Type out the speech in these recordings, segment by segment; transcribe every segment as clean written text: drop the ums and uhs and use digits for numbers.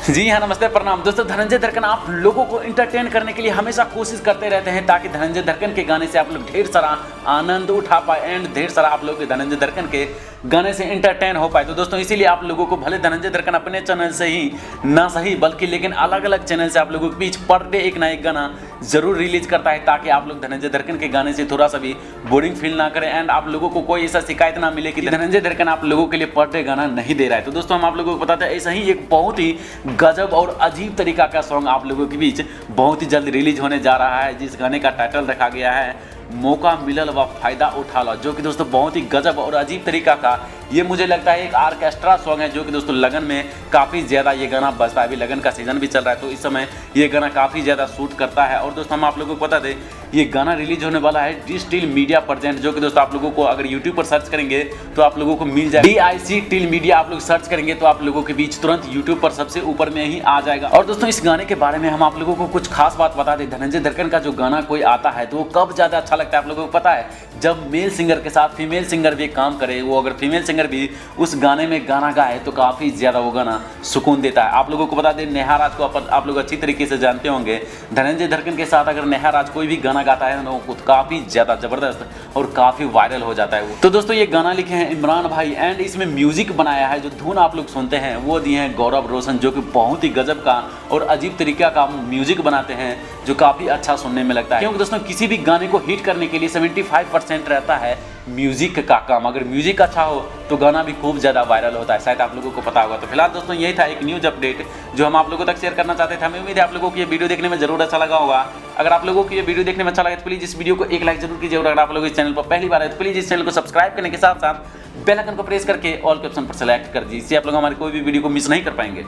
जी हाँ, नमस्ते, प्रणाम दोस्तों। धनंजय दर्कन आप लोगों को इंटरटेन करने के लिए हमेशा कोशिश करते रहते हैं ताकि धनंजय दर्कन के गाने से आप लोग ढेर सारा आनंद उठा पाए एंड ढेर सारा आप लोग धनंजय दर्कन के गाने से इंटरटेन हो पाए। तो दोस्तों इसीलिए आप लोगों को भले धनंजय दर्कन अपने चैनल से ही ना सही बल्कि लेकिन अलग अलग चैनल से आप लोगों के बीच पर डे एक ना एक गाना जरूर रिलीज करता है ताकि आप लोग धनंजय दर्कन के गाने से थोड़ा सा भी बोरिंग फील ना करें एंड आप लोगों को कोई ऐसा शिकायत ना मिले कि धनंजय दर्कन आप लोगों के लिए पर डे गाना नहीं दे रहा है। तो दोस्तों हम आप लोगों को बताते हैं ऐसा ही एक बहुत ही गजब और अजीब तरीका का सॉन्ग आप लोगों के बीच बहुत ही जल्द रिलीज होने जा रहा है, जिस गाने का टाइटल रखा गया है मौका मिलल व फायदा उठा लो, जो कि दोस्तों बहुत ही गजब और अजीब तरीका का ये मुझे लगता है एक ऑर्केस्ट्रा सॉन्ग है, जो कि दोस्तों लगन में काफ़ी ज़्यादा ये गाना बजता है। अभी लगन का सीजन भी चल रहा है तो इस समय ये गाना काफ़ी ज़्यादा शूट करता है। और दोस्तों हम आप लोगों को बता दें ये गाना रिलीज होने वाला है डी स्टिल मीडिया प्रेजेंट, जो कि दोस्तों आप लोगों को अगर यूट्यूब पर सर्च करेंगे तो आप लोगों को मिल जाएगा। DIC टिल मीडिया आप लोग सर्च करेंगे तो आप लोगों के बीच तुरंत यूट्यूब पर सबसे ऊपर में ही आ जाएगा। और दोस्तों इस गाने के बारे में हम आप लोगों को कुछ खास बात बता दें। धनंजय दर्कन का जो गाना कोई आता है तो वो कब ज़्यादा अच्छा लगता है आप लोगों को पता है, जब मेल सिंगर के साथ फीमेल सिंगर भी काम करे, वो अगर फीमेल सिंगर भी उस गाने में गाना गाए तो काफ़ी ज़्यादा वो गाना सुकून देता है। आप लोगों को बता दें नेहा राज को आप लोग अच्छी तरीके से जानते होंगे। धनंजय दर्कन के साथ अगर नेहा राज कोई भी गाना गाता है तो काफ़ी ज़्यादा ज़बरदस्त और काफ़ी वायरल हो जाता है वो। तो दोस्तों ये गाना लिखे हैं इमरान भाई एंड इसमें म्यूजिक बनाया है, जो धुन आप लोग सुनते हैं वो दिए हैं गौरव रोशन, जो कि बहुत ही गजब का और अजीब तरीका का म्यूजिक बनाते हैं जो काफ़ी अच्छा सुनने में लगता है। क्योंकि दोस्तों किसी भी गाने को हिट करने के लिए 75% रहता है म्यूजिक का काम। अगर म्यूजिक अच्छा हो तो गाना भी खूब ज़्यादा वायरल होता है, शायद आप लोगों को पता होगा। तो फिलहाल दोस्तों यही था एक न्यूज़ अपडेट जो हम आप लोगों तक शेयर करना चाहते थे। हमें उम्मीद है आप लोगों को ये वीडियो देखने में जरूर अच्छा लगा होगा। अगर आप लोगों को ये वीडियो देखने में अच्छा लगे तो प्लीज़ इस वीडियो को एक लाइक जरूर कीजिए और अगर आप लोग इस चैनल पर पहली बार है तो प्लीज़ इस चैनल को सब्सक्राइब करने के साथ साथ बेल आइकन को प्रेस करके ऑल के ऑप्शन पर सेलेक्ट कर दीजिए, इससे आप लोग हमारी कोई भी वीडियो को मिस नहीं कर पाएंगे।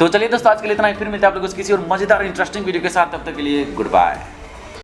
तो चलिए दोस्तों आज के लिए इतना ही, फिर मिलते हैं आप लोगों को किसी और मजेदार इंटरेस्टिंग वीडियो के साथ, तब तक के लिए गुड बाय।